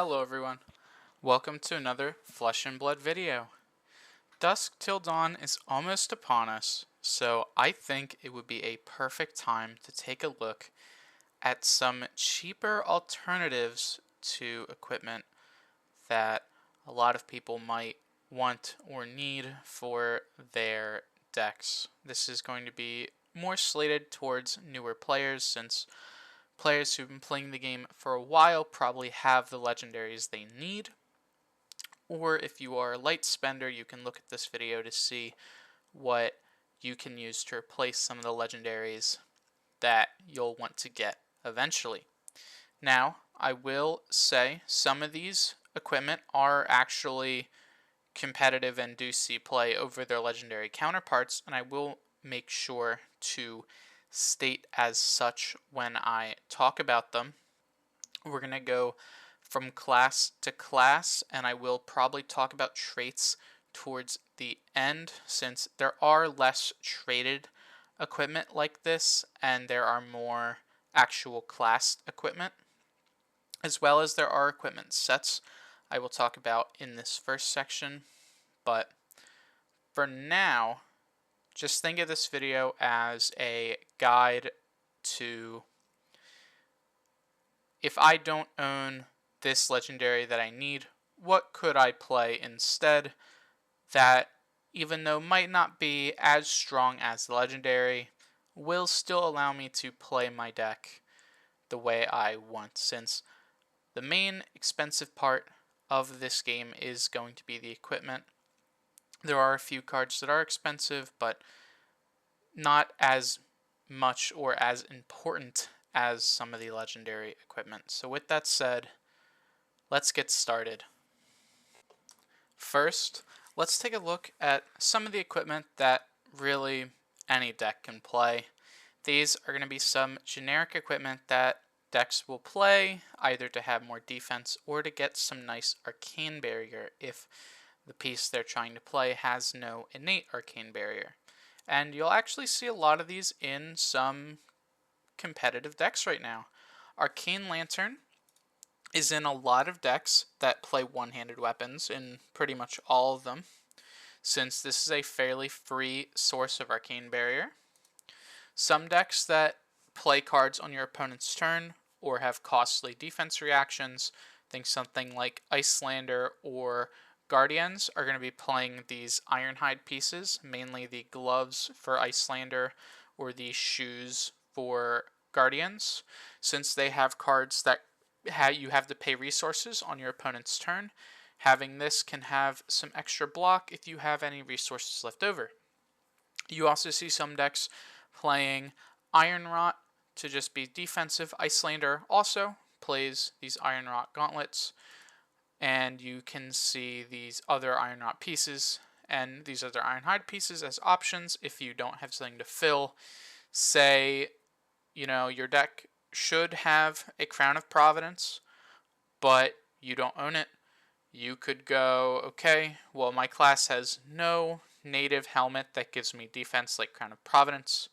Hello everyone, welcome to another Flesh and Blood video. Dusk till dawn is almost upon us, so I think it would be a perfect time to take a look at some cheaper alternatives to equipment that a lot of people might want or need for their decks. This is going to be more slated towards newer players since players who've been playing the game for a while probably have the legendaries they need. Or if you are a light spender, you can look at this video to see what you can use to replace some of the legendaries that you'll want to get eventually. Now, I will say some of these equipment are actually competitive and do see play over their legendary counterparts, and I will make sure to state as such when I talk about them. We're going to go from class to class, and I will probably talk about traits towards the end since there are less traded equipment like this and there are more actual class equipment, as well as there are equipment sets I will talk about in this first section. But for now, just think of this video as a guide to, if I don't own this legendary that I need, what could I play instead that, even though might not be as strong as the legendary, will still allow me to play my deck the way I want, since the main expensive part of this game is going to be the equipment. There are a few cards that are expensive, but not as much or as important as some of the legendary equipment. So with that said, let's get started. First, let's take a look at some of the equipment that really any deck can play. These are going to be some generic equipment that decks will play either to have more defense or to get some nice arcane barrier if the piece they're trying to play has no innate arcane barrier. And you'll actually see a lot of these in some competitive decks right now. Arcane Lantern is in a lot of decks that play one-handed weapons, in pretty much all of them, since this is a fairly free source of arcane barrier. Some decks that play cards on your opponent's turn or have costly defense reactions, think something like Icelander or Guardians, are going to be playing these Ironhide pieces, mainly the gloves for Icelander or the shoes for Guardians, since they have cards that you have to pay resources on your opponent's turn. Having this can have some extra block if you have any resources left over. You also see some decks playing Iron Rot to just be defensive. Icelander also plays these Iron Rot gauntlets, and you can see these other Iron Rot pieces and these other Ironhide pieces as options if you don't have something to fill. Say, your deck should have a Crown of Providence, but you don't own it. You could go, okay, well, my class has no native helmet that gives me defense like Crown of Providence.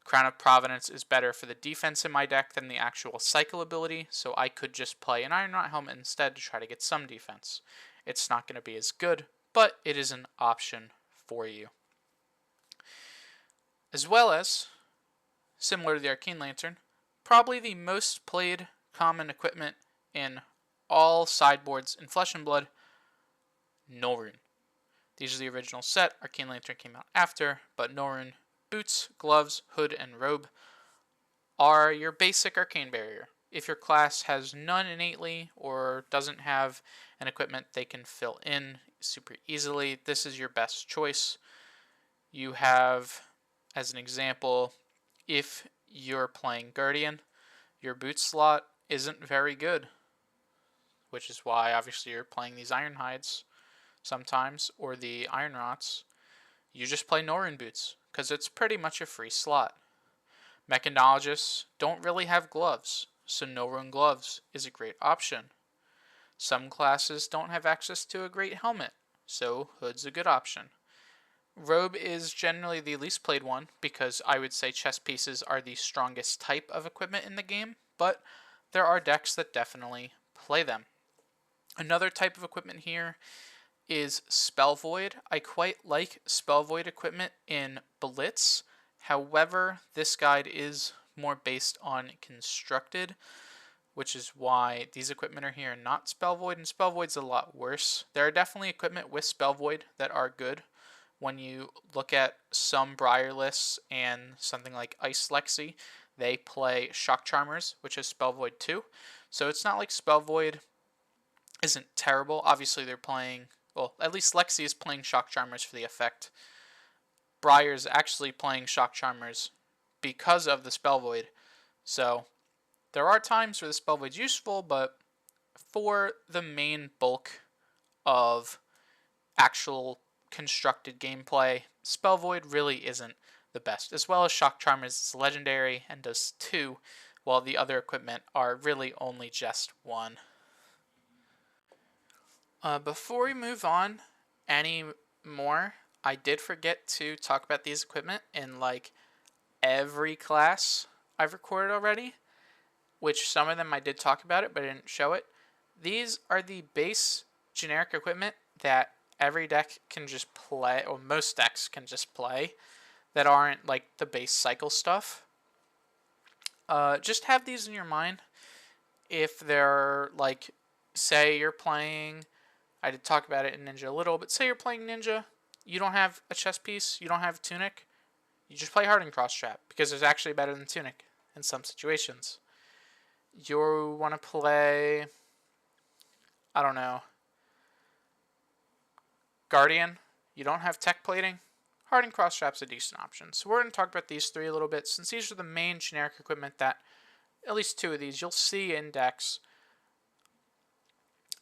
Crown of Providence is better for the defense in my deck than the actual cycle ability, so I could just play an Iron Rot helmet instead to try to get some defense. It's not going to be as good, but it is an option for you. As well as, similar to the Arcane Lantern, probably the most played common equipment in all sideboards in Flesh and Blood, Norrøn. These are the original set. Arcane Lantern came out after, but Norrøn boots, gloves, hood, and robe are your basic arcane barrier. If your class has none innately or doesn't have an equipment they can fill in super easily, this is your best choice. You have, as an example, if you're playing Guardian, your boot slot isn't very good, which is why obviously you're playing these Ironhides sometimes, or the Iron Rots. You just play Norrøn boots, because it's pretty much a free slot. Mechanologists don't really have gloves, so Norrøn gloves is a great option. Some classes don't have access to a great helmet, so hood's a good option. Robe is generally the least played one, because I would say chess pieces are the strongest type of equipment in the game, but there are decks that definitely play them. Another type of equipment here is Spell Void. I quite like Spell Void equipment in Blitz. However, this guide is more based on Constructed, which is why these equipment are here and not Spell Void, and Spell Void's a lot worse. There are definitely equipment with Spell Void that are good. When you look at some Briar lists and something like Ice Lexi, they play Shock Charmers, which is Spell Void too. So it's not like Spell Void isn't terrible. Obviously, they're playing, well, at least Lexi is playing Shock Charmers for the effect. Briar's actually playing Shock Charmers because of the Spell Void. So there are times where the Spell Void's useful, but for the main bulk of actual constructed gameplay, Spell Void really isn't the best. As well as Shock Charmers is legendary and does 2, while the other equipment are really only just 1. Before we move on any more, I did forget to talk about these equipment in like every class I've recorded already, which some of them I did talk about it, but I didn't show it. These are the base generic equipment that every deck can just play, or most decks can just play, that aren't like the base cycle stuff. Just have these in your mind. If they're like, say you're playing, I did talk about it in Ninja a little, but say you're playing Ninja, you don't have a chest piece, you don't have a tunic, you just play Hardened Cross Trap, because it's actually better than Tunic in some situations. You want to play, I don't know, Guardian, you don't have tech plating, Hardened Cross Trap's a decent option. So we're going to talk about these 3 a little bit, since these are the main generic equipment that, at least 2 of these, you'll see in decks,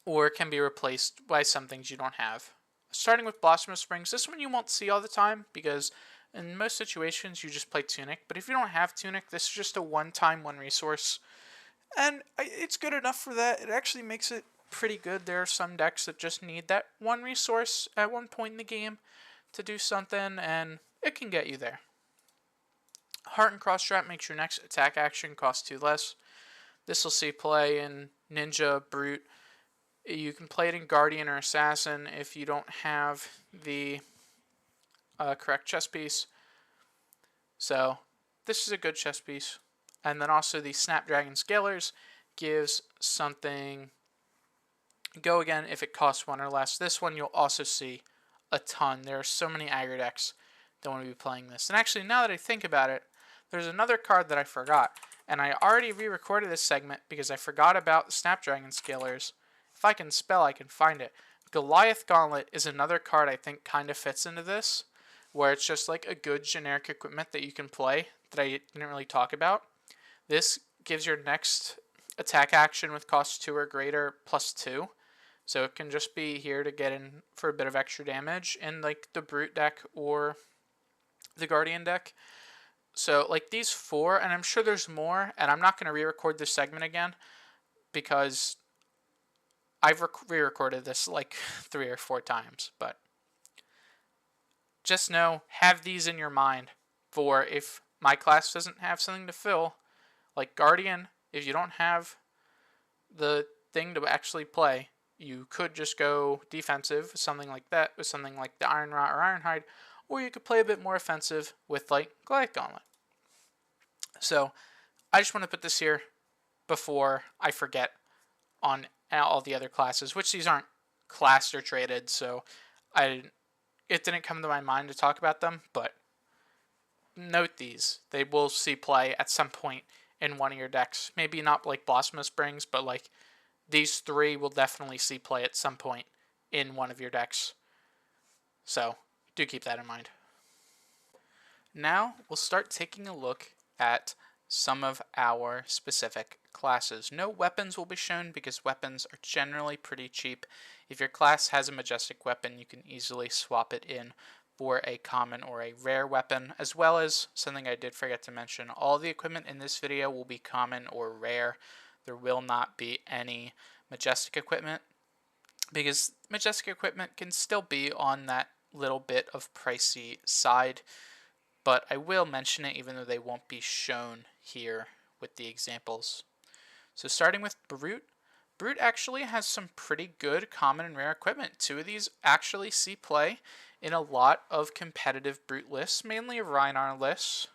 or can be replaced by some things you don't have. Starting with Blossom of Springs, this one you won't see all the time, because in most situations you just play Tunic, but if you don't have Tunic, this is just a one-time, one resource, and it's good enough for that. It actually makes it pretty good. There are some decks that just need that one resource at one point in the game to do something, and it can get you there. Hardened Cross Trap makes your next attack action cost 2 less. This will see play in Ninja, Brute. You can play it in Guardian or Assassin if you don't have the correct chest piece. So this is a good chest piece. And then also the Snapdragon Scalers gives something go again if it costs 1 or less. This one you'll also see a ton. There are so many aggro decks that want to be playing this. And actually, now that I think about it, there's another card that I forgot. And I already re-recorded this segment because I forgot about the Snapdragon Scalers. If I can spell, I can find it. Goliath Gauntlet is another card I think kind of fits into this, where it's just like a good generic equipment that you can play that I didn't really talk about. This gives your next attack action with cost 2 or greater plus 2. So it can just be here to get in for a bit of extra damage in like the Brute deck or the Guardian deck. So like these 4, and I'm sure there's more, and I'm not going to re-record this segment again because I've re-recorded this like 3 or 4 times, but just know, have these in your mind for if my class doesn't have something to fill, like Guardian, if you don't have the thing to actually play, you could just go defensive, something like that, with something like the Iron Rot or Ironhide, or you could play a bit more offensive with like Goliath Gauntlet. So I just want to put this here before I forget on all the other classes, which these aren't classed or traded, so it didn't come to my mind to talk about them, but note these. They will see play at some point in one of your decks. Maybe not like Blossom of Springs, but like these 3 will definitely see play at some point in one of your decks. So do keep that in mind. Now we'll start taking a look at some of our specific classes. No weapons will be shown because weapons are generally pretty cheap. If your class has a majestic weapon, you can easily swap it in for a common or a rare weapon, as well as something I did forget to mention. All the equipment in this video will be common or rare. There will not be any majestic equipment because majestic equipment can still be on that little bit of pricey side, but I will mention it even though they won't be shown here with the examples. So starting with Brute, Brute actually has some pretty good common and rare equipment. Two of these actually see play in a lot of competitive Brute lists, mainly Rhinar lists,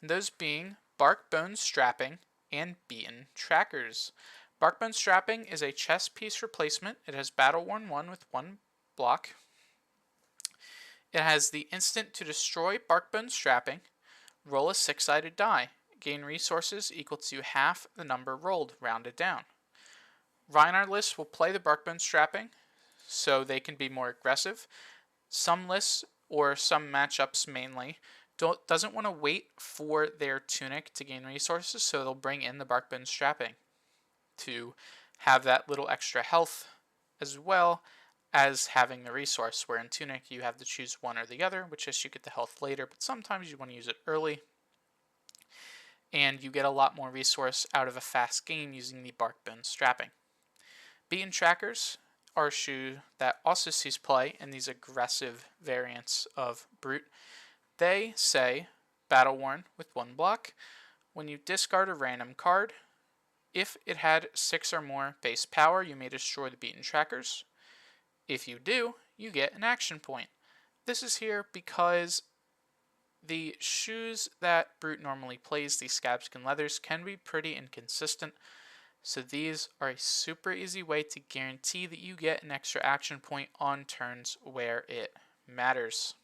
and those being Bark Bone Strapping and Beaten Trackers. Bark Bone Strapping is a chest piece replacement. It has Battle Worn 1 with 1 block. It has the instant to destroy Bark Bone Strapping, roll a 6-sided die, gain resources equal to half the number rolled, rounded down. Rhinar lists will play the Bark Bone Strapping, so they can be more aggressive. Some lists, or some matchups mainly, doesn't want to wait for their tunic to gain resources, so they'll bring in the Bark Bone Strapping to have that little extra health, as well as having the resource, where in Tunic you have to choose one or the other, which is you get the health later, but sometimes you want to use it early, and you get a lot more resource out of a fast game using the Bark Bone Strapping. Beaten Trackers are a shoe that also sees play in these aggressive variants of Brute. They say Battle Worn with 1 block. When you discard a random card, if it had 6 or more base power, you may destroy the Beaten Trackers. If you do, you get an action point. This is here because the shoes that Brute normally plays, these scabskin leathers, can be pretty inconsistent. So these are a super easy way to guarantee that you get an extra action point on turns where it matters.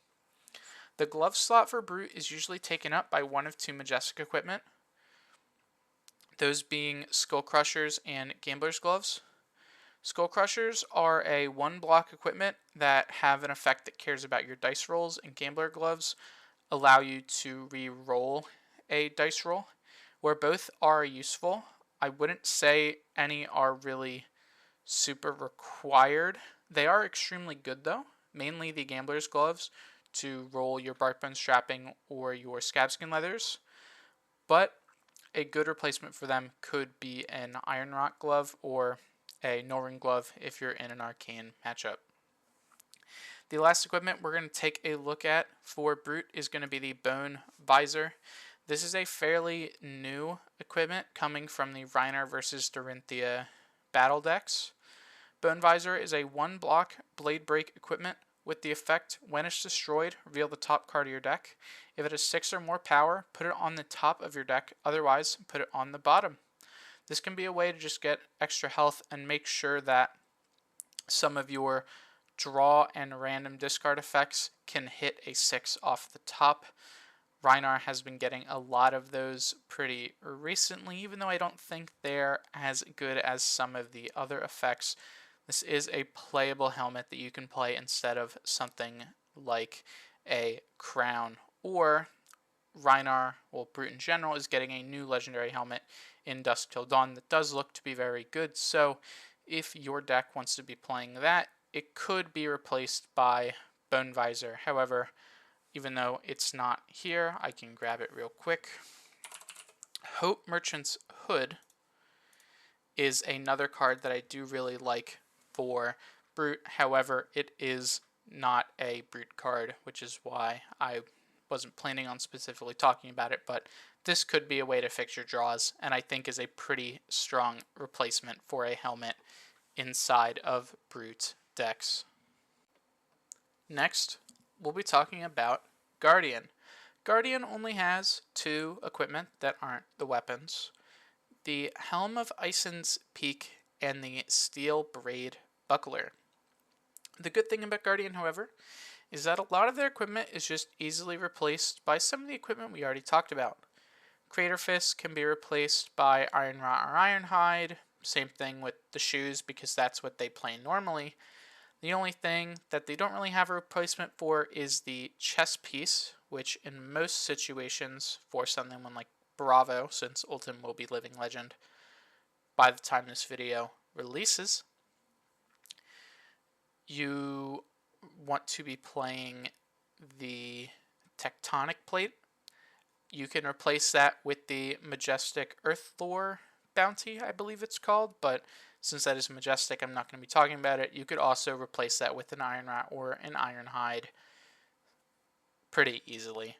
The glove slot for Brute is usually taken up by one of 2 Majestic equipment, those being Skull Crushers and Gambler's Gloves. Skull Crushers are a 1 block equipment that have an effect that cares about your dice rolls, and Gambler Gloves allow you to re-roll a dice roll, where both are useful. I wouldn't say any are really super required. They are extremely good though, mainly the Gambler's Gloves to roll your Bark Bone Strapping or your Scabskin Leathers, but a good replacement for them could be an Iron Rock Glove or a Norrin Glove if you're in an arcane matchup. The last equipment we're going to take a look at for Brute is going to be the Bone Visor. This is a fairly new equipment coming from the Rhinar versus Dorinthia battle decks. Bone Visor is a 1 block blade break equipment with the effect, when it's destroyed, reveal the top card of your deck. If it has 6 or more power, put it on the top of your deck, otherwise put it on the bottom. This can be a way to just get extra health and make sure that some of your draw and random discard effects can hit a 6 off the top. Rhinar has been getting a lot of those pretty recently, even though I don't think they're as good as some of the other effects. This is a playable helmet that you can play instead of something like a crown, or Rhinar, well, Brute in general, is getting a new legendary helmet in Dusk Till Dawn that does look to be very good. So if your deck wants to be playing that, it could be replaced by Bone Visor. However, even though it's not here, I can grab it real quick. Hope Merchant's Hood is another card that I do really like for Brute. However, it is not a Brute card, which is why I wasn't planning on specifically talking about it, but this could be a way to fix your draws, and I think is a pretty strong replacement for a helmet inside of Brute decks. Next, we'll be talking about Guardian. Guardian only has 2 equipment that aren't the weapons: the Helm of Ison's Peak and the Steel Braid Buckler. The good thing about Guardian, however, is that a lot of their equipment is just easily replaced by some of the equipment we already talked about. Crater Fist can be replaced by Iron Rot or Ironhide. Same thing with the shoes, because that's what they play normally. The only thing that they don't really have a replacement for is the chest piece, which in most situations, for something like Bravo, since Ultim will be Living Legend by the time this video releases, you want to be playing the Tectonic Plate. You can replace that with the Majestic Earth Lore bounty, I believe it's called, but since that is Majestic, I'm not going to be talking about it. You could also replace that with an Iron Rat or an Ironhide pretty easily.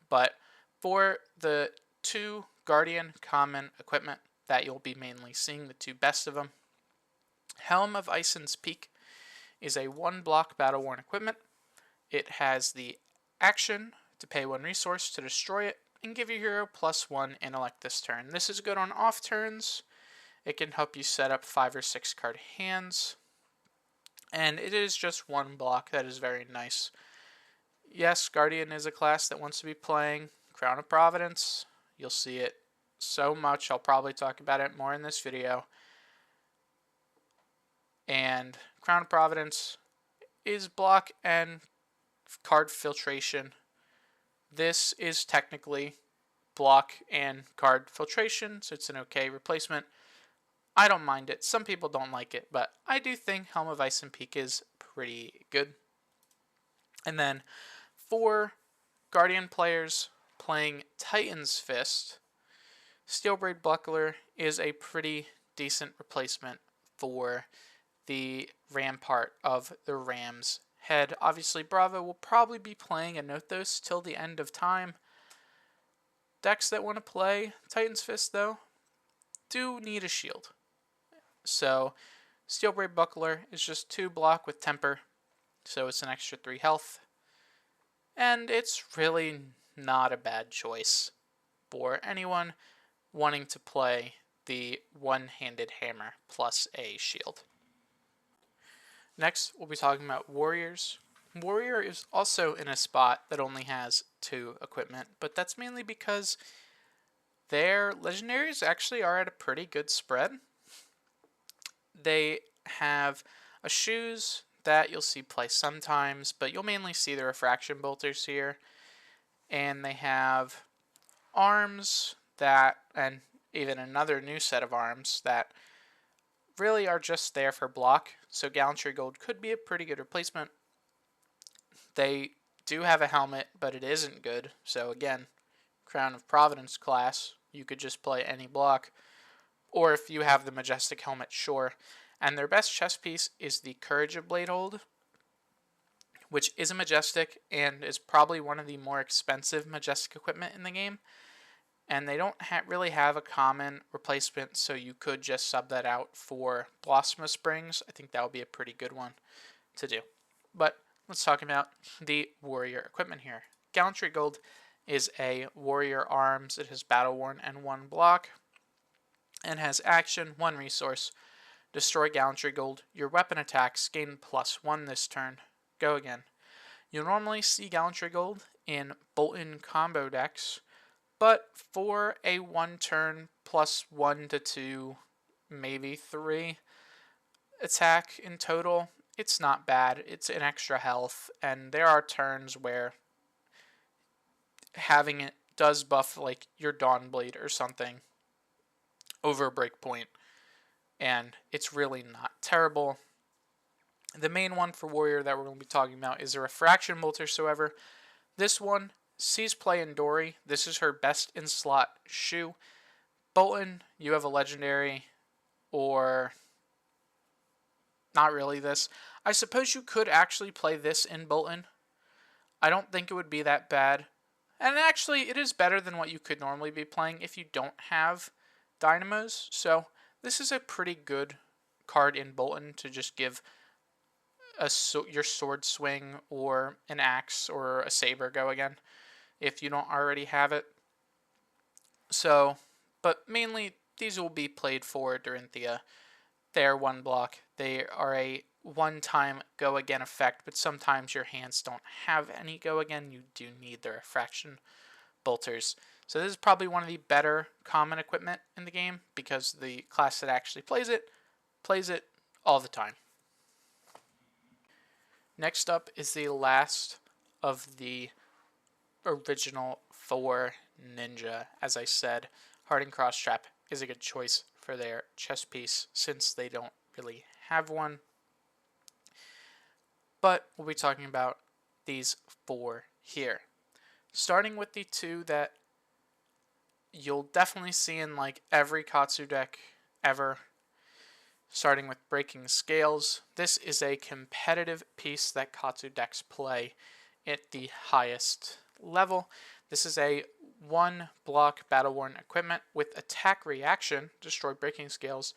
But for the 2 Guardian common equipment, that you'll be mainly seeing, the two best of them. Helm of Ison's Peak is a 1-block battle-worn equipment. It has the action to pay 1 resource to destroy it and give your hero +1 intellect this turn. This is good on off turns. It can help you set up 5 or 6 card hands. And it is just 1 block that is very nice. Yes, Guardian is a class that wants to be playing Crown of Providence. You'll see it so much. I'll probably talk about it more in this video. And Crown of Providence is block and card filtration. This is technically block and card filtration, so it's an okay replacement. I don't mind it. Some people don't like it, but I do think Helm of Ice and Peak is pretty good. And then for Guardian players playing Titan's Fist, Steelblade Buckler is a pretty decent replacement for the Rampart of the Ram's Head. Obviously, Bravo will probably be playing a Nothos till the end of time. Decks that want to play Titan's Fist, though, do need a shield. So, Steelblade Buckler is just 2 block with Temper, so it's an extra 3 health. And it's really not a bad choice for anyone wanting to play the one-handed hammer plus a shield. Next, we'll be talking about Warriors. Warrior is also in a spot that only has 2 equipment, but that's mainly because their legendaries actually are at a pretty good spread. They have a shoes that you'll see play sometimes, but you'll mainly see the refraction bolters here. And they have arms that, and even another new set of arms that really are just there for block. So Gallantry Gold could be a pretty good replacement. They do have a helmet, but it isn't good. So again, Crown of Providence class, you could just play any block. Or if you have the Majestic helmet, sure. And their best chess piece is the Courage of Bladehold, which is a Majestic and is probably one of the more expensive Majestic equipment in the game. And they don't really have a common replacement, so you could just sub that out for Blossoma Springs. I think that would be a pretty good one to do. But let's talk about the Warrior equipment here. Gallantry Gold is a Warrior Arms. It has Battle Worn and 1 block, and has action, 1 resource. Destroy Gallantry Gold. Your weapon attacks gain +1 this turn. Go again. You'll normally see Gallantry Gold in Bolton combo decks, but for a 1 turn +1 to 2, maybe 3 attack in total, it's not bad. It's an extra health, and there are turns where having it does buff like your Dawnblade or something over a breakpoint, and it's really not terrible. The main one for Warrior that we're going to be talking about is a Refraction Bolter. However, this one sees play in Dory. This is her best in slot shoe. Bolton, you have a legendary, or not really this. I suppose you could actually play this in Bolton. I don't think it would be that bad. And actually, it is better than what you could normally be playing if you don't have Dynamos. So this is a pretty good card in Bolton to just give your sword swing or an axe or a saber go again if you don't already have it. So, but mainly these will be played for Dorinthia. They are 1 block. They are a one-time go again effect, but sometimes your hands don't have any go again. You do need the Refraction Bolters. So this is probably one of the better common equipment in the game because the class that actually plays it all the time. Next up is the last of the original 4 ninja. As I said, Hardened Crosstrap is a good choice for their chess piece since they don't really have one. But we'll be talking about these 4 here. Starting with the 2 that you'll definitely see in like every Katsu deck ever. Starting with Breaking Scales. This is a competitive piece that Katsu decks play at the highest level. This is a 1-block battle-worn equipment with attack reaction, destroy breaking scales.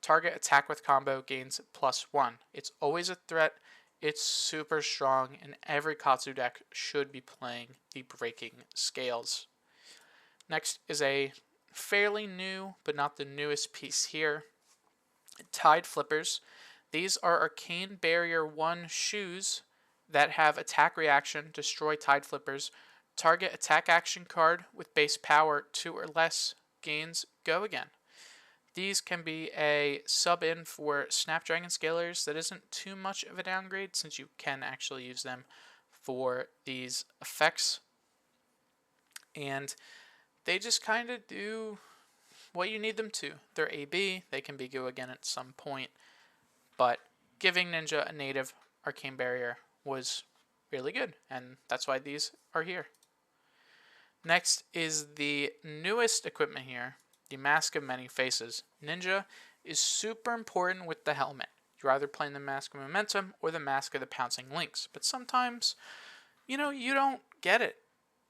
Target attack with combo gains +1. It's always a threat. It's super strong, and every Katsu deck should be playing the breaking scales. Next is a fairly new, but not the newest piece here, Tide Flippers. These are Arcane Barrier 1 shoes that have attack reaction, destroy Tide Flippers. Target attack action card with base power 2 or less gains go again. These can be a sub-in for Snapdragon Scalers that isn't too much of a downgrade since you can actually use them for these effects. And they just kind of do what you need them to. They're AB, they can be go again at some point, but giving Ninja a native Arcane Barrier was really good, and that's why these are here. Next is the newest equipment here, the Mask of Many Faces. Ninja is super important with the helmet. You're either playing the Mask of Momentum or the Mask of the Pouncing Lynx, but sometimes, you don't get it.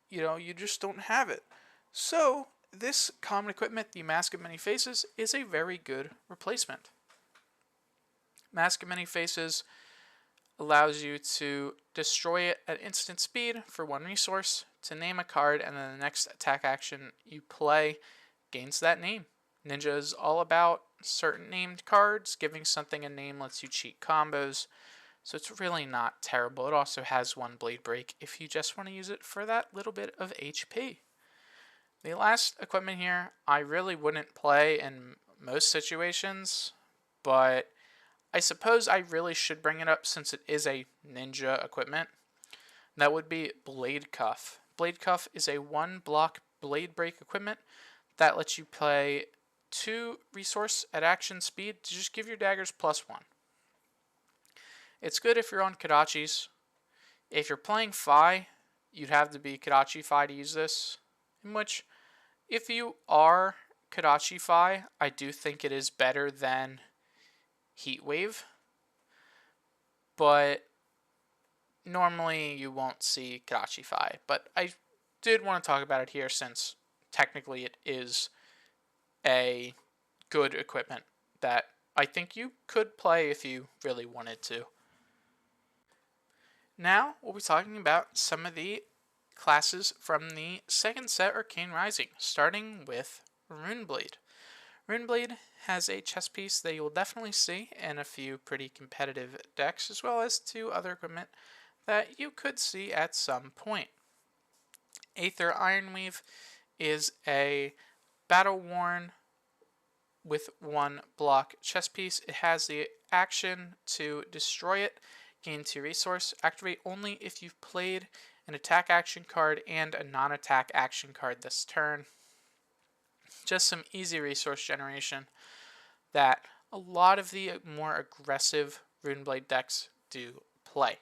You just don't have it. So, this common equipment, the Mask of Many Faces, is a very good replacement. Mask of Many Faces allows you to destroy it at instant speed for 1 resource, to name a card, and then the next attack action you play gains that name. Ninja is all about certain named cards. Giving something a name lets you cheat combos, so it's really not terrible. It also has 1 Blade Break if you just want to use it for that little bit of HP. The last equipment here, I really wouldn't play in most situations, but I suppose I really should bring it up since it is a Ninja equipment. That would be Blade Cuff. Blade Cuff is a 1-block Blade Break equipment that lets you play 2 resource at action speed to just give your daggers +1. It's good if you're on Kodachis. If you're playing Fi, you'd have to be Kodachi Fi to use this, in which, if you are Kodachi Fi, I do think it is better than Heatwave, but normally you won't see Kodachi Fi. But I did want to talk about it here since technically it is a good equipment that I think you could play if you really wanted to. Now we'll be talking about some of the classes from the second set Arcane Rising, starting with Runeblade. Runeblade has a chess piece that you will definitely see in a few pretty competitive decks, as well as 2 other equipment that you could see at some point. Aether Ironweave is a battle-worn with 1-block chess piece. It has the action to destroy it, gain 2 resource, activate only if you've played an attack action card and a non-attack action card this turn. Just some easy resource generation that a lot of the more aggressive Runeblade decks do play.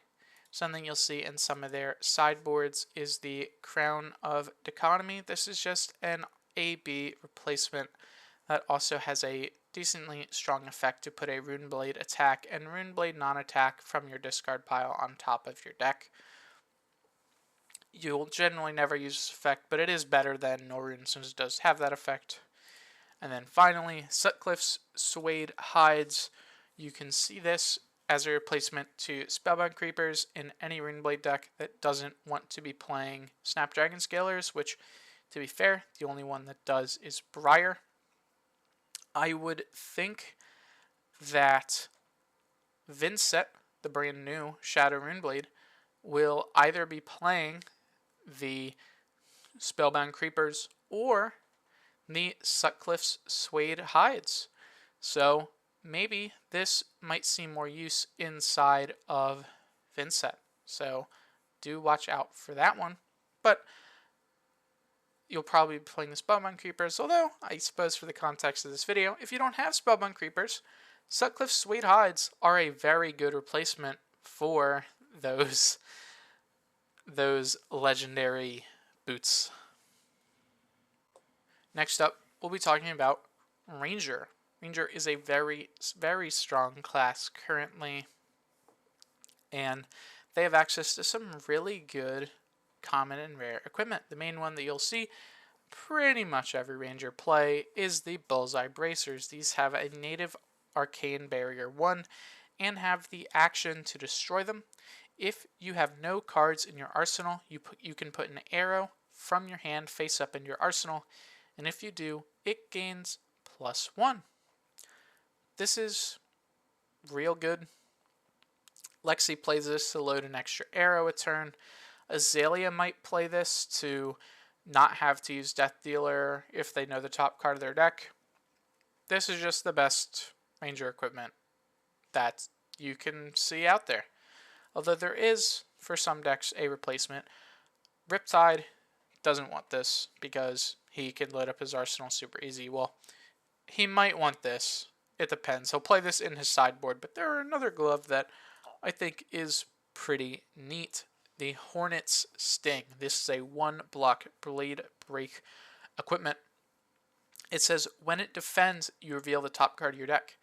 Something you'll see in some of their sideboards is the Crown of Dichotomy. This is just an AB replacement that also has a decently strong effect to put a Runeblade attack and Runeblade non-attack from your discard pile on top of your deck. You'll generally never use this effect, but it is better than Norrune since it does have that effect. And then finally, Sutcliffe's Suede Hides. You can see this as a replacement to Spellbound Creepers in any Runeblade deck that doesn't want to be playing Snapdragon Scalers, which, to be fair, the only one that does is Briar. I would think that Vincent, the brand new Shadow Runeblade, will either be playing the Spellbound Creepers or the Sutcliffe's Suede Hides. So maybe this might see more use inside of Vincent. So do watch out for that one. But you'll probably be playing the Spellbound Creepers, although I suppose for the context of this video, if you don't have Spellbound Creepers, Sutcliffe's Suede Hides are a very good replacement for those legendary boots. Next up, we'll be talking about Ranger. Ranger is a very, very strong class currently, and they have access to some really good common and rare equipment. The main one that you'll see pretty much every ranger play is the Bullseye Bracers. These have a native Arcane Barrier 1 and have the action to destroy them. If you have no cards in your arsenal, you can put an arrow from your hand face up in your arsenal, and if you do, it gains +1. This is real good. Lexi plays this to load an extra arrow a turn. Azalea might play this to not have to use Death Dealer if they know the top card of their deck. This is just the best ranger equipment that you can see out there. Although there is, for some decks, a replacement. Riptide doesn't want this because he can load up his arsenal super easy. Well, he might want this. It depends. He'll play this in his sideboard, but there are another glove that I think is pretty neat. The Hornet's Sting. This is a 1-block blade break equipment. It says, when it defends, you reveal the top card of your deck.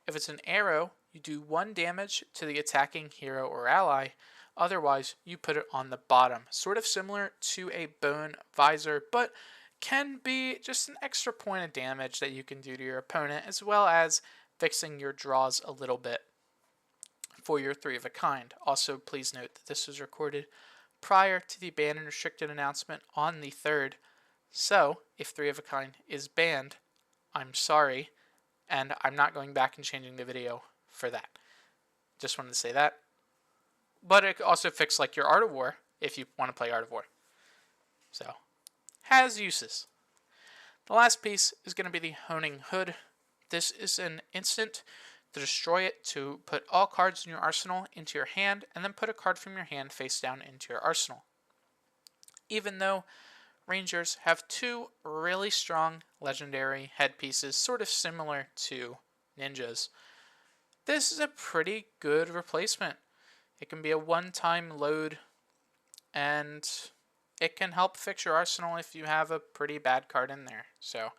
If it's an arrow, you do 1 damage to the attacking hero or ally. Otherwise, you put it on the bottom. Sort of similar to a Bone Visor, but can be just an extra point of damage that you can do to your opponent, as well as fixing your draws a little bit for your 3 of a kind. Also, please note that this was recorded prior to the banned and restricted announcement on the 3rd. So, if 3 of a kind is banned, I'm sorry, and I'm not going back and changing the video for that. Just wanted to say that. But it also fixes like your Art of War if you want to play Art of War. So, has uses. The last piece is going to be the Honing Hood. This is an instant to destroy it, to put all cards in your arsenal into your hand, and then put a card from your hand face down into your arsenal. Even though Rangers have 2 really strong legendary headpieces, sort of similar to ninjas, this is a pretty good replacement. It can be a one-time load, and it can help fix your arsenal if you have a pretty bad card in there. So,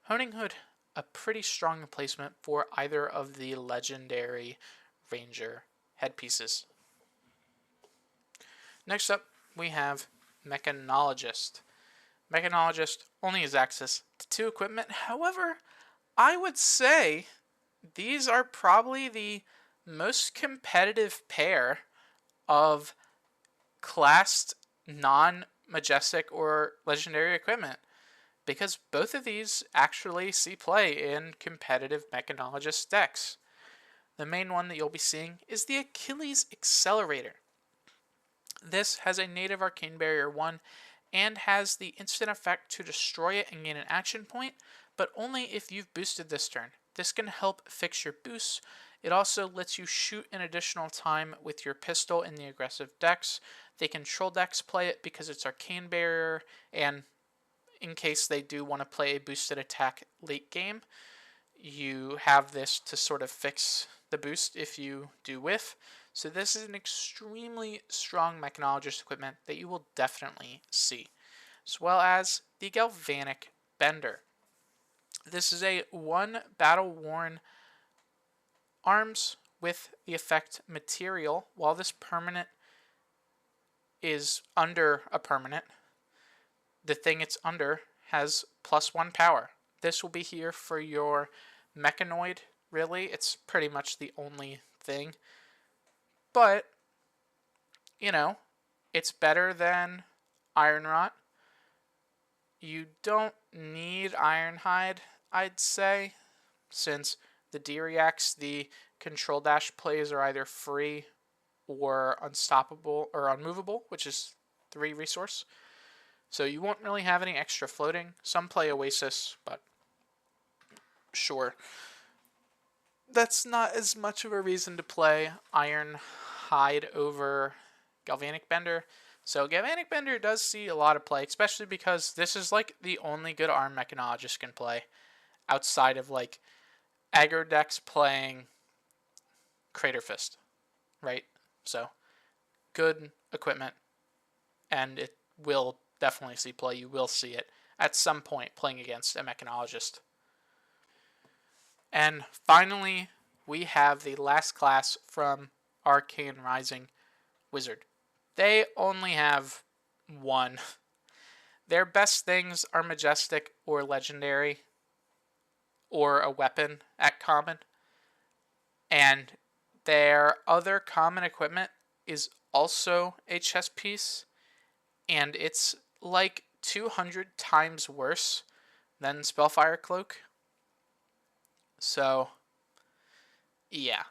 Honing Hood, a pretty strong replacement for either of the legendary Ranger headpieces. Next up, we have Mechanologist. Mechanologist only has access to 2 equipment. However, I would say these are probably the most competitive pair of classed non-majestic or legendary equipment, because both of these actually see play in competitive Mechanologist decks. The main one that you'll be seeing is the Achilles Accelerator. This has a native Arcane Barrier 1 and has the instant effect to destroy it and gain an action point, but only if you've boosted this turn. This can help fix your boosts. It also lets you shoot an additional time with your pistol in the aggressive decks. The control decks play it because it's Arcane Barrier, and in case they do want to play a boosted attack late game, you have this to sort of fix the boost if you do whiff. So this is an extremely strong Mechanologist equipment that you will definitely see, as well as the Galvanic Bender. This is a 1 battle-worn arms with the effect Material. While this permanent is under a permanent, the thing it's under has +1 power. This will be here for your Mechanoid, really. It's pretty much the only thing. But, you know, it's better than Iron Rot. You don't need Ironhide, I'd say, since the D-Reacts, the control dash plays are either free or unstoppable or unmovable, which is 3 resource. So you won't really have any extra floating. Some play Oasis, but sure. That's not as much of a reason to play Ironhide over Galvanic Bender. So Galvanic Bender does see a lot of play, especially because this is like the only good arm Mechanologist can play outside of like aggro decks playing Crater Fist, right? So good equipment, and it will definitely see play. You will see it at some point playing against a Mechanologist. And finally, we have the last class from Arcane Rising, Wizard. They only have 1. Their best things are majestic or legendary or a weapon at common. And their other common equipment is also a chess piece, and it's like 200 times worse than Spellfire Cloak. So, yeah.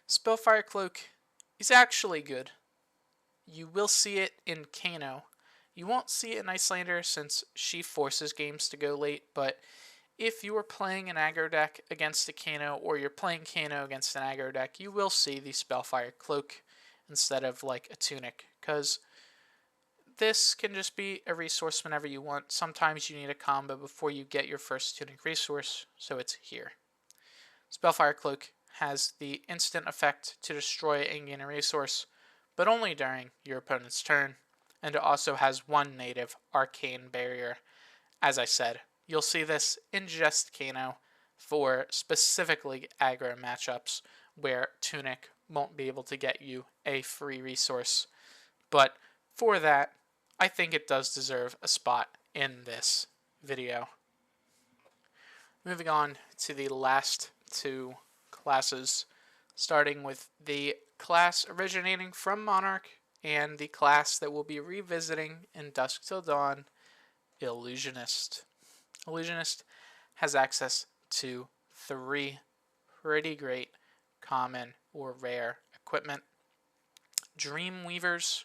Spellfire Cloak is actually good. You will see it in Kano. You won't see it in Icelander since she forces games to go late, but if you are playing an aggro deck against a Kano, or you're playing Kano against an aggro deck, you will see the Spellfire Cloak instead of like a Tunic, because this can just be a resource whenever you want. Sometimes you need a combo before you get your first Tunic resource, so it's here. Spellfire Cloak has the instant effect to destroy and gain a resource, but only during your opponent's turn, and it also has one native Arcane Barrier. As I said, you'll see this in just Kano for specifically aggro matchups where Tunic won't be able to get you a free resource. But for that, I think it does deserve a spot in this video. Moving on to the last two classes, starting with the class originating from Monarch and the class that we'll be revisiting in Dusk Till Dawn, Illusionist. Illusionist has access to 3 pretty great common or rare equipment. Dreamweavers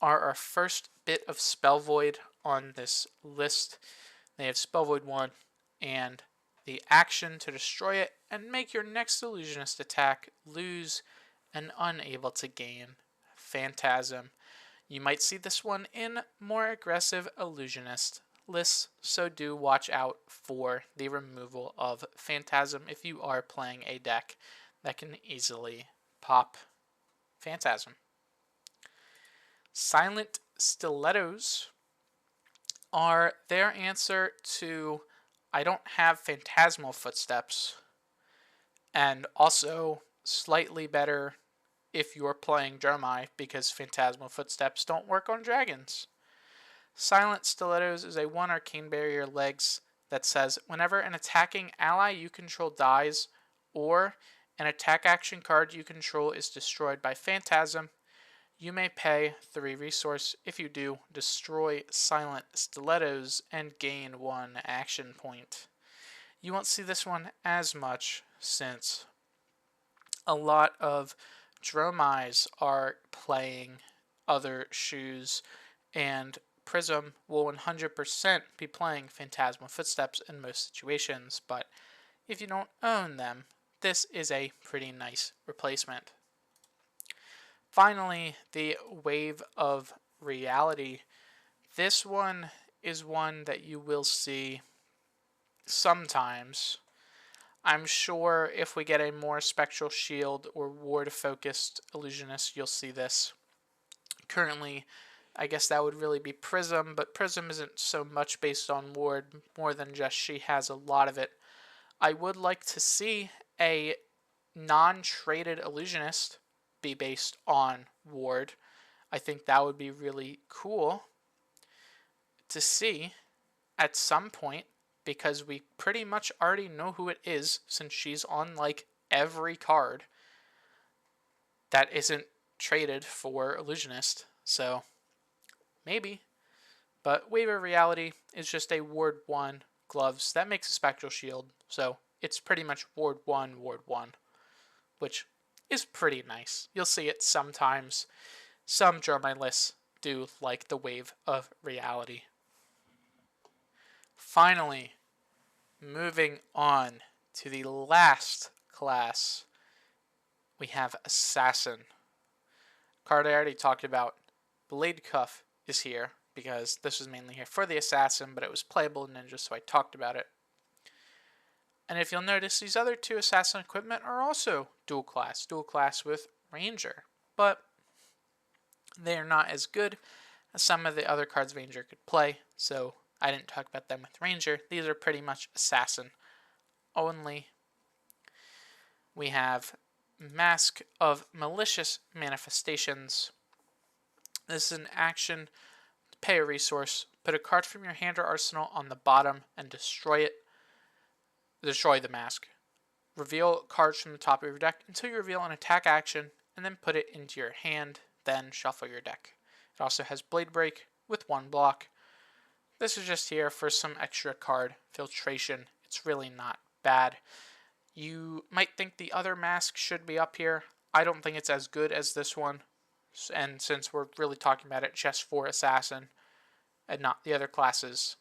are our first bit of Spell Void on this list. They have Spell Void 1 and the action to destroy it and make your next Illusionist attack lose and unable to gain Phantasm. You might see this one in more aggressive Illusionist lists, so do watch out for the removal of Phantasm if you are playing a deck that can easily pop Phantasm. Silent Stilettos are their answer to I don't have Phantasmal Footsteps, and also slightly better if you're playing Dromai because Phantasmal Footsteps don't work on dragons. Silent Stilettos is a 1 Arcane Barrier legs that says whenever an attacking ally you control dies or an attack action card you control is destroyed by Phantasm, you may pay 3 resource. If you do, destroy Silent Stilettos and gain 1 action point. You won't see this one as much since a lot of Dromais are playing other shoes, and Prism will 100% be playing Phantasmal Footsteps in most situations, but if you don't own them, this is a pretty nice replacement. Finally, the Wave of Reality. This one is one that you will see sometimes. I'm sure if we get a more Spectral Shield or Ward-focused Illusionist, you'll see this. Currently, I guess that would really be Prism, but Prism isn't so much based on Ward, more than just she has a lot of it. I would like to see a non-traded Illusionist be based on Ward. I think that would be really cool to see at some point, because we pretty much already know who it is since she's on like every card that isn't traded for Illusionist. So maybe. But Wave of Reality is just a Ward 1 gloves that makes a Spectral Shield. So it's pretty much Ward 1, which is pretty nice. You'll see it sometimes. Some Dromai lists do like the Wave of Reality. Finally, moving on to the last class, we have Assassin. Card I already talked about. Blade Cuff is here because this was mainly here for the Assassin, but it was playable in Ninja, so I talked about it. And if you'll notice, these other 2 Assassin equipment are also dual class with Ranger, but they are not as good as some of the other cards Ranger could play, so I didn't talk about them with Ranger. These are pretty much Assassin only. We have Mask of Malicious Manifestations. This is an action pay a resource, put a card from your hand or arsenal on the bottom and destroy it. Destroy the mask. Reveal cards from the top of your deck until you reveal an attack action, and then put it into your hand, then shuffle your deck. It also has Blade Break with 1 block. This is just here for some extra card filtration. It's really not bad. You might think the other mask should be up here. I don't think it's as good as this one. And since we're really talking about it just for Assassin and not the other classes,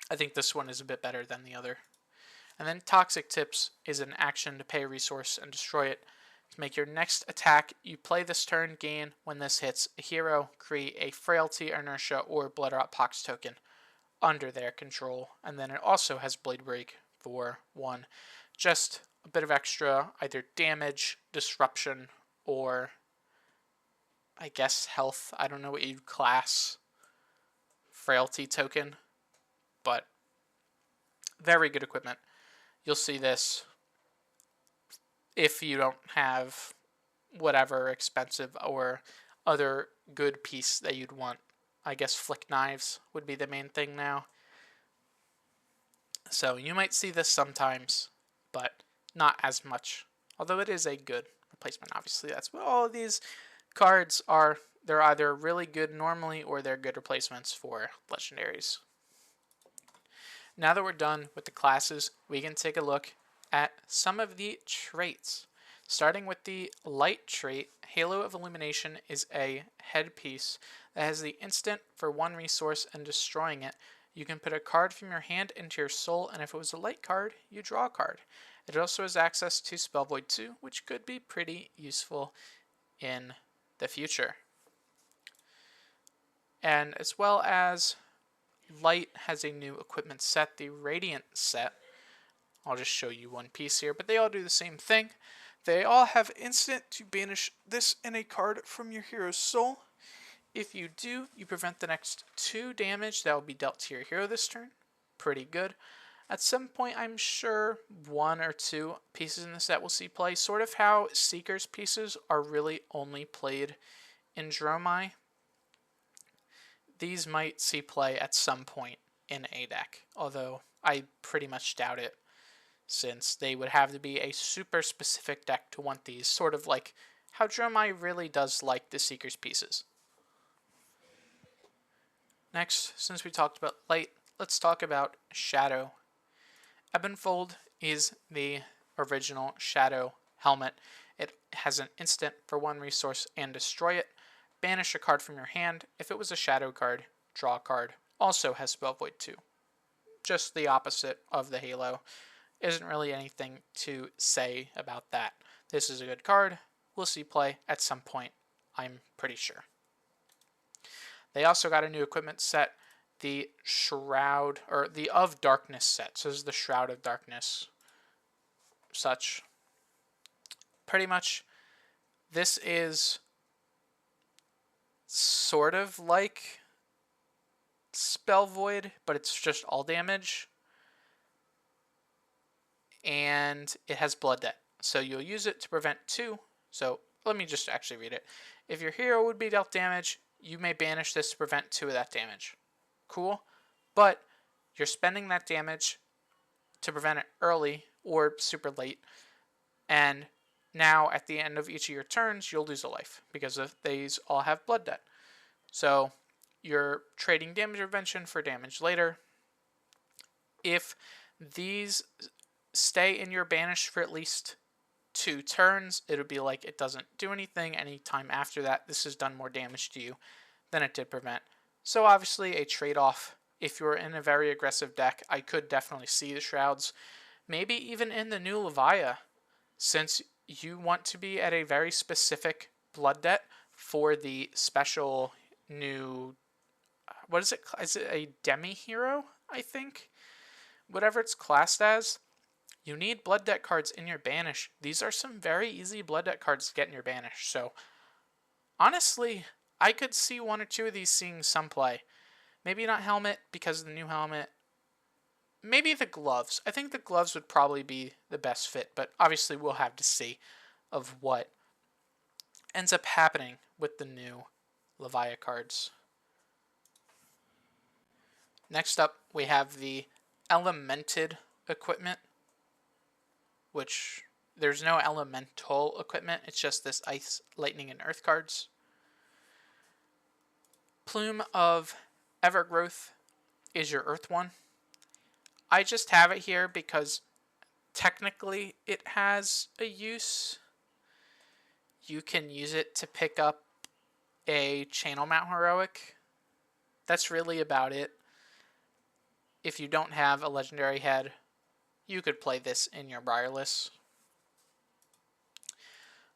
I think this one is a bit better than the other. And then Toxic Tips is an action to pay a resource and destroy it. To make your next attack you play this turn gain, when this hits a hero, create a Frailty, Inertia, or Blood Rot Pox token under their control. And then it also has Blade Break for 1. Just a bit of extra, either damage, disruption, or I guess health. I don't know what you'd class Frailty token, but very good equipment. You'll see this if you don't have whatever expensive or other good piece that you'd want. I guess Flick Knives would be the main thing now. So you might see this sometimes, but not as much. Although it is a good replacement, obviously. That's what all of these cards are. They're either really good normally or they're good replacements for legendaries. Now that we're done with the classes, we can take a look at some of the traits. Starting with the light trait, Halo of Illumination is a headpiece that has the instant for 1 resource, and destroying it, you can put a card from your hand into your soul, and if it was a light card, you draw a card. It also has access to Spell Void 2, which could be pretty useful in the future. And as well as Light has a new equipment set, the Radiant set. I'll just show you one piece here, but they all do the same thing. They all have instant to banish this and a card from your hero's soul. If you do, you prevent the next 2 damage that will be dealt to your hero this turn. Pretty good. At some point, I'm sure 1 or 2 pieces in the set will see play, sort of how Seeker's pieces are really only played in Dromai. These might see play at some point in a deck, although I pretty much doubt it, since they would have to be a super specific deck to want these, sort of like how Dromai really does like the Seeker's pieces. Next, since we talked about Light, let's talk about Shadow. Ebonfold is the original Shadow helmet. It has an instant for 1 resource and destroy it. Banish a card from your hand. If it was a Shadow card, draw a card. Also has Spell Void 2. Just the opposite of the Halo. Isn't really anything to say about that. This is a good card. We'll see play at some point, I'm pretty sure. They also got a new equipment set, the Shroud, or the Of Darkness set. So this is the Shroud of Darkness. Such. Pretty much, this is sort of like Spell Void, but it's just all damage. And it has Blood Debt. So you'll use it to prevent 2. So let me just actually read it. If your hero would be dealt damage, you may banish this to prevent 2 of that damage. Cool. But you're spending that damage to prevent it early or super late. And now at the end of each of your turns, you'll lose a life because these all have Blood Debt. So you're trading damage prevention for damage later. If these stay in your banish for at least 2 turns, it'll be like it doesn't do anything. Anytime after that, this has done more damage to you than it did prevent. So obviously a trade-off. If you're in a very aggressive deck, I could definitely see the Shrouds. Maybe even in the new Levia, since you want to be at a very specific Blood Debt for the special new, what is it? Is it a demi-hero, I think? Whatever it's classed as. You need Blood Debt cards in your banish. These are some very easy Blood Debt cards to get in your banish. So, honestly, I could see 1 or 2 of these seeing some play. Maybe not helmet because of the new helmet. Maybe the gloves. I think the gloves would probably be the best fit, but obviously we'll have to see of what ends up happening with the new Levia cards. Next up, we have the elemented equipment, which there's no elemental equipment, it's just this ice, lightning, and earth cards. Plume of Evergrowth is your earth one. I just have it here because technically it has a use. You can use it to pick up a Channel Mount Heroic. That's really about it. If you don't have a legendary head, you could play this in your Briarless.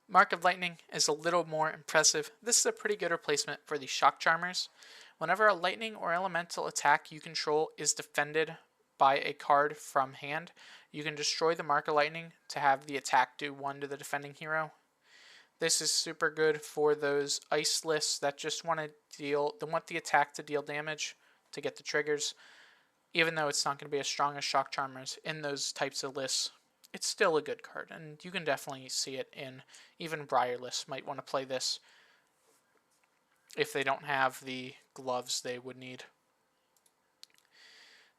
Mark of Lightning is a little more impressive. This is a pretty good replacement for the Shock Charmers. Whenever a lightning or elemental attack you control is defended by a card from hand, you can destroy the Mark of Lightning to have the attack do 1 to the defending hero. This is super good for those ice lists that just want the attack to deal damage to get the triggers. Even though it's not going to be as strong as Shock Charmers in those types of lists, it's still a good card, and you can definitely see it in even Briar lists might want to play this if they don't have the gloves they would need.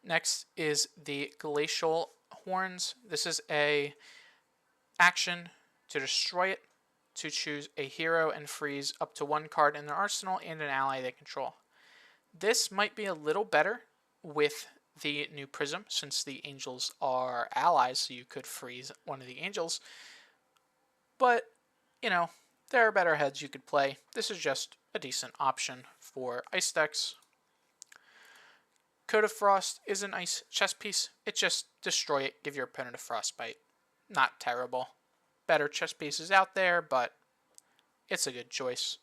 Next is the Glacial Horns. This is a action to destroy it, to choose a hero and freeze up to 1 card in their arsenal and an ally they control. This might be a little better with the new Prism, since the angels are allies, so you could freeze one of the angels. But, you know, there are better heads you could play. This is just a decent option for ice decks. Code of Frost is an ice chess piece. It just destroy it, give your opponent a frostbite. Not terrible. Better chess pieces out there, but it's a good choice.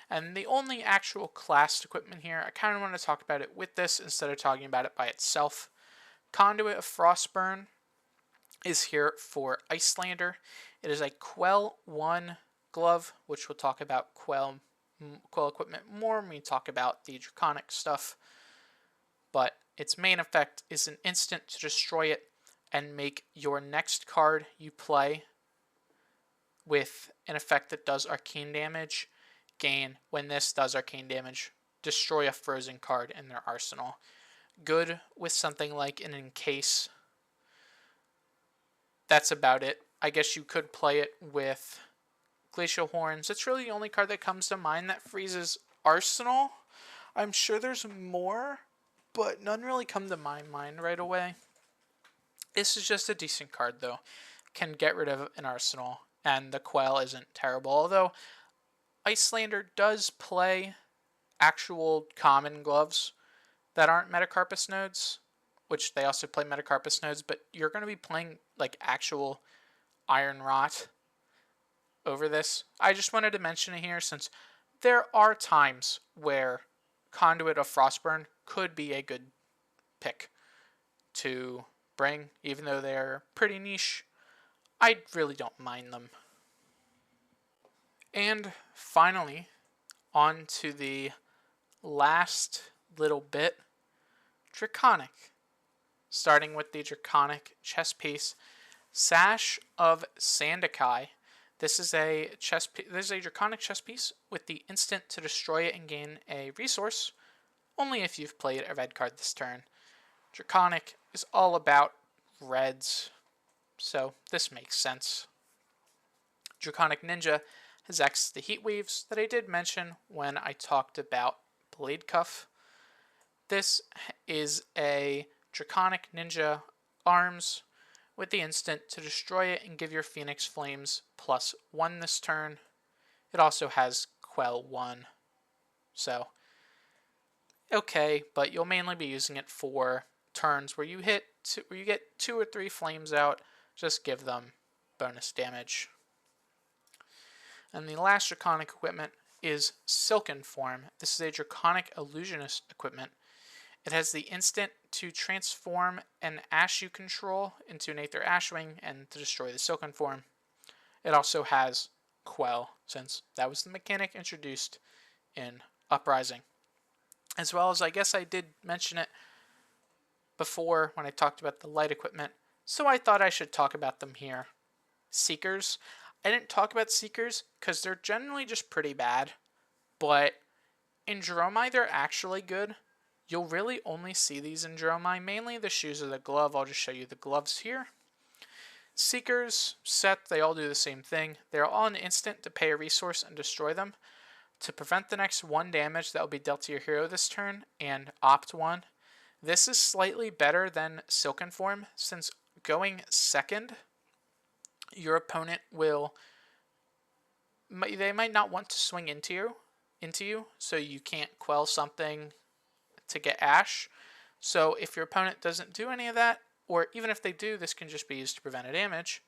And the only actual classed equipment here, I kind of want to talk about it with this instead of talking about it by itself. Conduit of Frostburn is here for Icelander. It is a Quell 1 glove, which we'll talk about Quell equipment more when we talk about the Draconic stuff. But its main effect is an instant to destroy it and make your next card you play with an effect that does arcane damage gain, when this does arcane damage, destroy a frozen card in their arsenal. Good with something like an Encase. That's about it. I guess you could play it with Glacial Horns. It's really the only card that comes to mind that freezes arsenal. I'm sure there's more, but none really come to my mind right away. This is just a decent card though. Can get rid of an arsenal, and the Quell isn't terrible, although Icelander does play actual common gloves that aren't Metacarpus nodes, which they also play Metacarpus nodes, but you're going to be playing like actual Iron Rot over this. I just wanted to mention it here since there are times where Conduit of Frostburn could be a good pick to bring, even though they're pretty niche. I really don't mind them. And finally, on to the last little bit, Draconic. Starting with the Draconic chess piece, Sash of Sandakai. This is a Draconic chess piece with the instant to destroy it and gain a resource, only if you've played a red card this turn. Draconic is all about reds, so this makes sense. Draconic Ninja has X the Heat Waves that I did mention when I talked about Blade Cuff. This is a Draconic Ninja arms with the instant to destroy it and give your Phoenix Flames +1 this turn. It also has Quell 1, so okay, but you'll mainly be using it for turns where you get 2 or 3 flames out. Just give them bonus damage. And the last Draconic equipment is Silken Form. This is a Draconic Illusionist equipment. It has the instant to transform an Ash you control into an Aether Ashwing and to destroy the Silken Form. It also has Quell, since that was the mechanic introduced in Uprising. As well as, I guess I did mention it before when I talked about the light equipment, so I thought I should talk about them here. Seekers. I didn't talk about Seekers because they're generally just pretty bad, but in Dromai they're actually good. You'll really only see these in Dromai, mainly the shoes or the glove. I'll just show you the gloves here. Seekers, set, they all do the same thing. They're all an instant to pay a resource and destroy them. To prevent the next 1 damage that will be dealt to your hero this turn, and opt 1. This is slightly better than Silken Form, since going second, your opponent will, they might not want to swing into you, so you can't quell something to get Ash. So if your opponent doesn't do any of that, or even if they do, this can just be used to prevent a damage.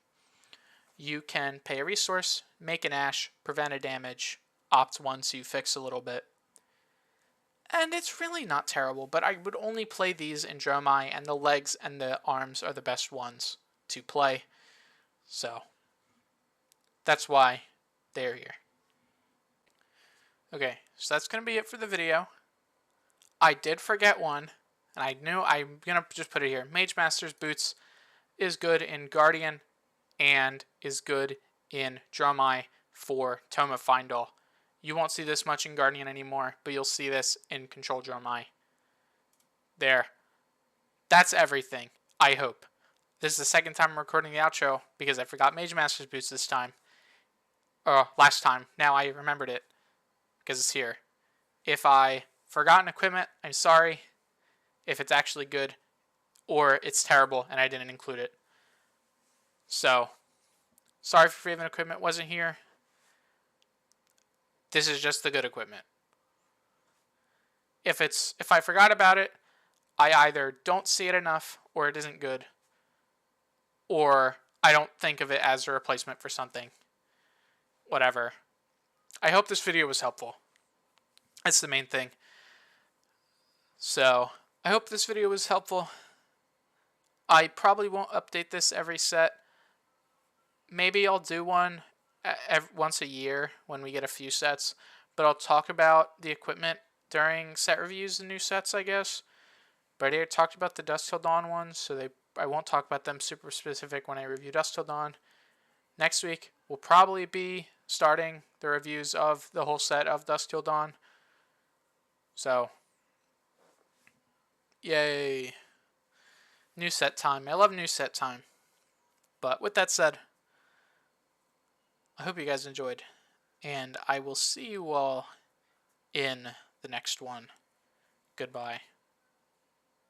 You can pay a resource, make an Ash, prevent a damage, opt 1 so you fix a little bit. And it's really not terrible, but I would only play these in Dromai, and the legs and the arms are the best ones to play. So that's why they're here. Okay, so that's going to be it for the video. I did forget one, and I knew I'm going to just put it here. Mage Master's Boots is good in Guardian and is good in Dromai for Tome of Fyendal. You won't see this much in Guardian anymore, but you'll see this in Control Dromai. There. That's everything, I hope. This is the second time I'm recording the outro because I forgot Mage Master's Boots this time. Last time. Now I remembered it because it's here. If I forgotten equipment, I'm sorry. If it's actually good or it's terrible and I didn't include it. So, sorry if Raven equipment wasn't here. This is just the good equipment. If I forgot about it, I either don't see it enough or it isn't good, or I don't think of it as a replacement for something. Whatever. I hope this video was helpful. That's the main thing. So, I hope this video was helpful. I probably won't update this every set. Maybe I'll do one once a year when we get a few sets, but I'll talk about the equipment during set reviews and new sets, I guess. But I already talked about the Dusk Till Dawn ones, so I won't talk about them super specific when I review Dusk Till Dawn. Next week will probably be starting the reviews of the whole set of Dusk Till Dawn. So, yay. New set time. I love new set time. But with that said, I hope you guys enjoyed, and I will see you all in the next one. Goodbye.